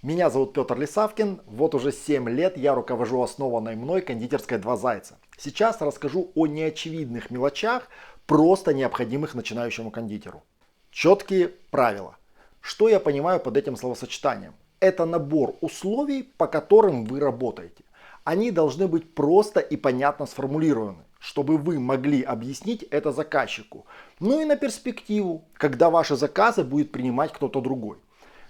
Меня зовут Петр Лисавкин. Вот уже 7 лет я руковожу основанной мной кондитерской «Два зайца». Сейчас расскажу о неочевидных мелочах, просто необходимых начинающему кондитеру. Четкие правила. Что я понимаю под этим словосочетанием? Это набор условий, по которым вы работаете. Они должны быть просто и понятно сформулированы, чтобы вы могли объяснить это заказчику. Ну и на перспективу, когда ваши заказы будет принимать кто-то другой.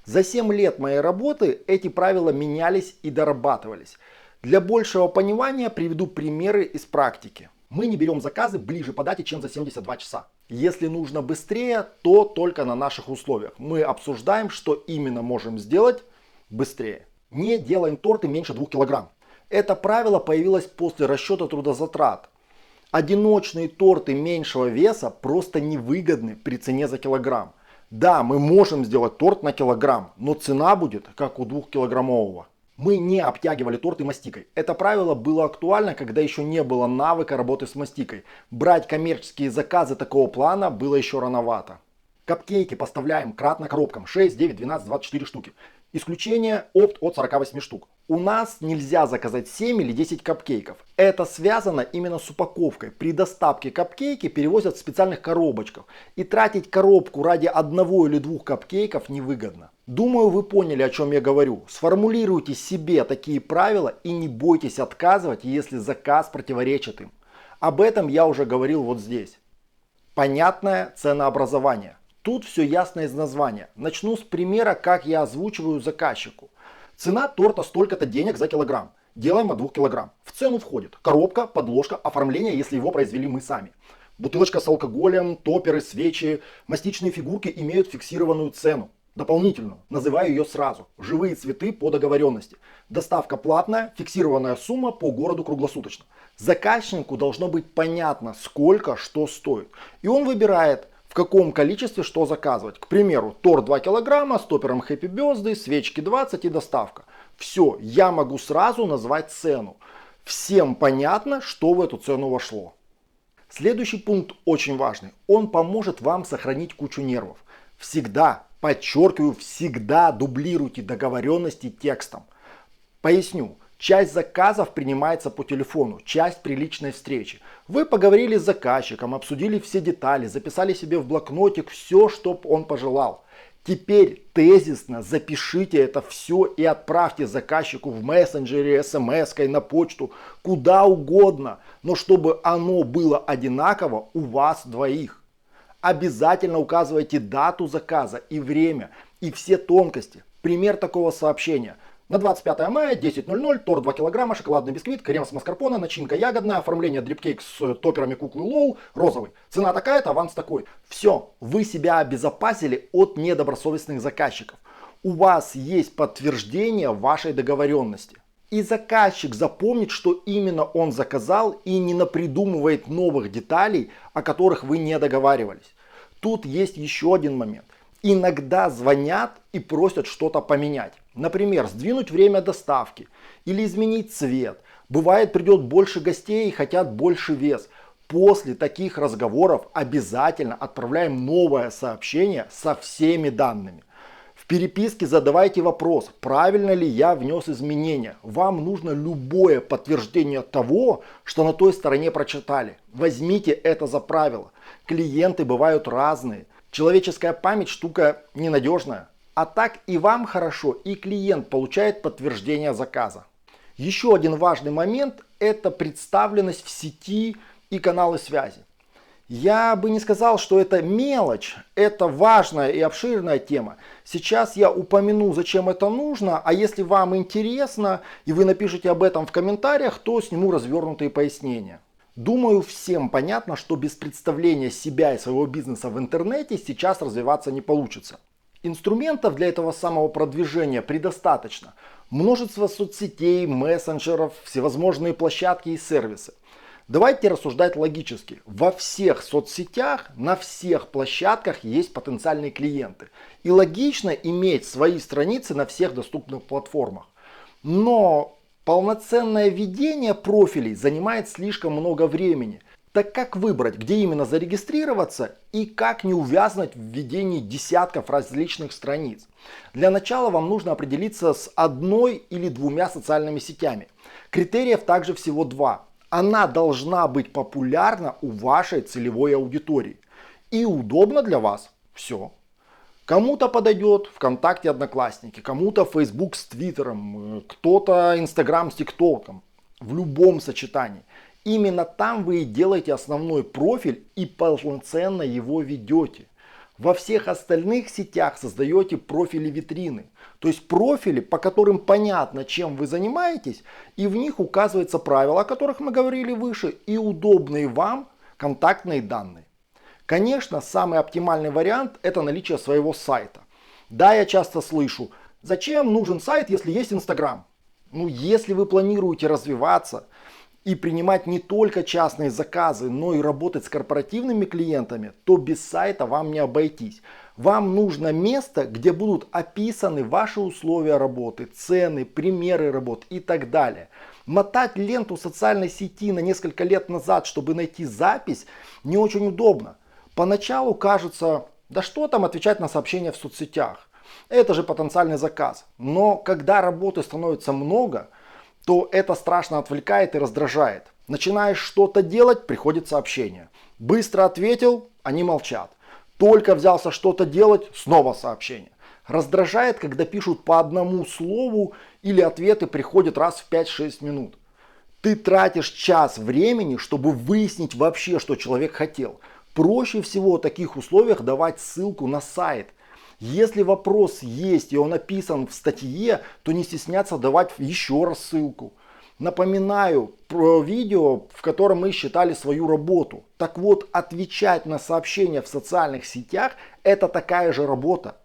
За 7 лет моей работы эти правила менялись и дорабатывались. Для большего понимания приведу примеры из практики. Мы не берем заказы ближе по дате, чем за 72 часа. Если нужно быстрее, то только на наших условиях. Мы обсуждаем, что именно можем сделать быстрее. Не делаем торты меньше 2 кг. Это правило появилось после расчета трудозатрат. Одиночные торты меньшего веса просто невыгодны при цене за килограмм. Да, мы можем сделать торт на килограмм, но цена будет как у 2-килограммового. Мы не обтягивали торты мастикой. Это правило было актуально, когда еще не было навыка работы с мастикой. Брать коммерческие заказы такого плана было еще рановато. Капкейки поставляем кратно коробкам 6, 9, 12, 24 штуки. Исключение опт от 48 штук. У нас нельзя заказать 7 или 10 капкейков. Это связано именно с упаковкой. При доставке капкейки перевозят в специальных коробочках. И тратить коробку ради одного или двух капкейков невыгодно. Думаю, вы поняли, о чем я говорю. Сформулируйте себе такие правила и не бойтесь отказывать, если заказ противоречит им. Об этом я уже говорил вот здесь. Понятное ценообразование. Тут все ясно из названия. Начну с примера, как я озвучиваю заказчику. Цена торта столько-то денег за килограмм. Делаем от 2 килограмм. В цену входит коробка, подложка, оформление, если его произвели мы сами. Бутылочка с алкоголем, топеры, свечи, мастичные фигурки имеют фиксированную цену. Дополнительную. Называю ее сразу. Живые цветы по договоренности. Доставка платная, фиксированная сумма по городу круглосуточно. Заказчику должно быть понятно, сколько что стоит. И он выбирает, в каком количестве что заказывать. К примеру, торт 2 килограмма с топером Happy Birthday, свечки 20 и доставка. Все, я могу сразу назвать цену. Всем понятно, что в эту цену вошло. Следующий пункт очень важный. Он поможет вам сохранить кучу нервов. Всегда, подчеркиваю, всегда дублируйте договоренности текстом. Поясню. Часть заказов принимается по телефону, часть при личной встрече. Вы поговорили с заказчиком, обсудили все детали, записали себе в блокнотик все, что он пожелал. Теперь тезисно запишите это все и отправьте заказчику в мессенджере, смс-кой, на почту, куда угодно, но чтобы оно было одинаково у вас двоих. Обязательно указывайте дату заказа и время, и все тонкости. Пример такого сообщения. На 25 мая, 10:00, торт 2 килограмма, шоколадный бисквит, крем с маскарпоне, начинка ягодная, оформление дрип-кейк с топерами куклы Лол, розовый. Цена такая-то, аванс такой. Все, вы себя обезопасили от недобросовестных заказчиков. У вас есть подтверждение вашей договоренности. И заказчик запомнит, что именно он заказал и не напридумывает новых деталей, о которых вы не договаривались. Тут есть еще один момент. Иногда звонят и просят что-то поменять. Например, сдвинуть время доставки или изменить цвет. Бывает, придет больше гостей и хотят больше вес. После таких разговоров обязательно отправляем новое сообщение со всеми данными. В переписке задавайте вопрос, правильно ли я внес изменения. Вам нужно любое подтверждение того, что на той стороне прочитали. Возьмите это за правило. Клиенты бывают разные. Человеческая память штука ненадежная. А так и вам хорошо, и клиент получает подтверждение заказа. Еще один важный момент – это представленность в сети и каналы связи. Я бы не сказал, что это мелочь, это важная и обширная тема. Сейчас я упомяну, зачем это нужно, а если вам интересно и вы напишите об этом в комментариях, то сниму развернутые пояснения. Думаю, всем понятно, что без представления себя и своего бизнеса в интернете сейчас развиваться не получится. Инструментов для этого самого продвижения предостаточно. Множество соцсетей, мессенджеров, всевозможные площадки и сервисы. Давайте рассуждать логически. Во всех соцсетях, на всех площадках есть потенциальные клиенты. И логично иметь свои страницы на всех доступных платформах. Но полноценное ведение профилей занимает слишком много времени. Так как выбрать, где именно зарегистрироваться и как не увязнуть в введении десятков различных страниц? Для начала вам нужно определиться с одной или двумя социальными сетями. Критериев также всего два. Она должна быть популярна у вашей целевой аудитории и удобна для вас. Все. Кому-то подойдет ВКонтакте, Одноклассники, кому-то Facebook с Твиттером, кто-то Инстаграм с ТикТоком. В любом сочетании. Именно там вы и делаете основной профиль и полноценно его ведете. Во всех остальных сетях создаете профили-витрины. То есть профили, по которым понятно, чем вы занимаетесь, и в них указываются правила, о которых мы говорили выше, и удобные вам контактные данные. Конечно, самый оптимальный вариант – это наличие своего сайта. Да, я часто слышу, зачем нужен сайт, если есть Инстаграм? Ну, если вы планируете развиваться и принимать не только частные заказы, но и работать с корпоративными клиентами, то без сайта вам не обойтись. Вам нужно место, где будут описаны ваши условия работы, цены, примеры работ и так далее. Мотать ленту социальной сети на несколько лет назад, чтобы найти запись, не очень удобно. Поначалу кажется, да что там отвечать на сообщения в соцсетях. Это же потенциальный заказ. Но когда работы становится много, то это страшно отвлекает и раздражает. Начинаешь что-то делать, приходит сообщение. Быстро ответил, они молчат. Только взялся что-то делать, снова сообщение. Раздражает, когда пишут по одному слову или ответы приходят раз в 5-6 минут. Ты тратишь час времени, чтобы выяснить вообще, что человек хотел. Проще всего в таких условиях давать ссылку на сайт. Если вопрос есть и он описан в статье, то не стесняться давать еще раз ссылку. Напоминаю про видео, в котором мы считали свою работу. Так вот, отвечать на сообщения в социальных сетях – это такая же работа.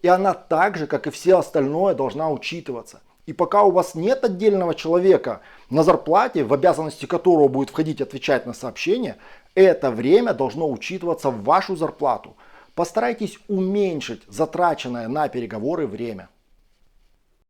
И она так же, как и все остальное, должна учитываться. И пока у вас нет отдельного человека на зарплате, в обязанности которого будет входить отвечать на сообщения, это время должно учитываться в вашу зарплату. Постарайтесь уменьшить затраченное на переговоры время.